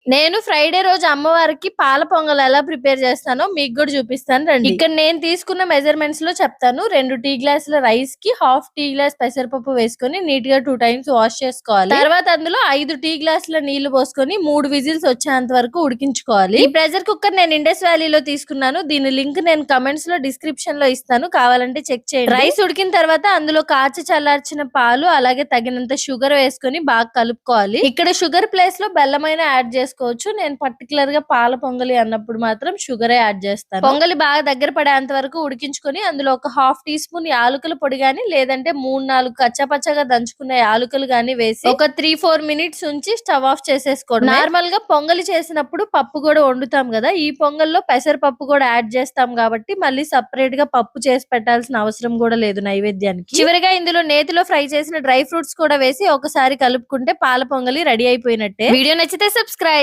నేను ఫ్రైడే రోజు అమ్మవారికి పాల పొంగల్ ఎలా ప్రిపేర్ చేస్తానో మీకు కూడా చూపిస్తాను రండి. ఇక్కడ నేను తీసుకున్న మెజర్మెంట్స్ లో చెప్తాను. 2 టీ గ్లాసుల రైస్ కి హాఫ్ టీ గ్లాస్ పెసరపప్పు వేసుకొని నీట్ గా 2 టైమ్స్ వాష్ చేసుకోవాలి. తర్వాత అందులో 5 టీ గ్లాసుల నీళ్లు పోసుకొని 3 విజిల్స్ వచ్చేంత వరకు ఉడికించుకోవాలి. ఈ ప్రెషర్ కుక్కర్ నేను ఇండస్ వ్యాలీలో తీసుకున్నాను. దీని లింక్ నేను కమెంట్స్ లో డిస్క్రిప్షన్ లో ఇస్తాను, కావాలంటే చెక్ చేయండి. రైస్ ఉడికిన తర్వాత అందులో కాచి చల్లార్చిన పాలు అలాగే తగినంత షుగర్ వేసుకొని బాగా కలుపుకోవాలి. ఇక్కడ షుగర్ ప్లేస్ లో బెల్లమైన యాడ్ చేసుకోవచ్చు. నేను పర్టికులర్ గా పాల పొంగలి అన్నప్పుడు మాత్రం షుగరే యాడ్ చేస్తాను. పొంగలి బాగా దగ్గర పడేంత వరకు ఉడికించుకొని అందులో ఒక హాఫ్ టీ స్పూన్ యాలకుల పొడి గాని లేదంటే 3-4 కచ్చాపచ్చగా దంచుకున్న యాలకులు గాని వేసి ఒక 3-4 మినిట్స్ ఉంచి స్టవ్ ఆఫ్ చేసేసుకోవడం. నార్మల్ గా పొంగలి చేసినప్పుడు పప్పు కూడా వండుతాం కదా, ఈ పొంగల్లో పెసరపప్పు కూడా యాడ్ చేస్తాం కాబట్టి మళ్ళీ సపరేట్ గా పప్పు చేసి పెట్టాల్సిన అవసరం కూడా లేదు నైవేద్యానికి. చివరిగా ఇందులో నేతిలో ఫ్రై చేసిన డ్రై ఫ్రూట్స్ కూడా వేసి ఒకసారి కలుపుకుంటే పాల పొంగలి రెడీ అయిపోయినట్టే. వీడియో నచ్చితే సబ్స్క్రైబ్.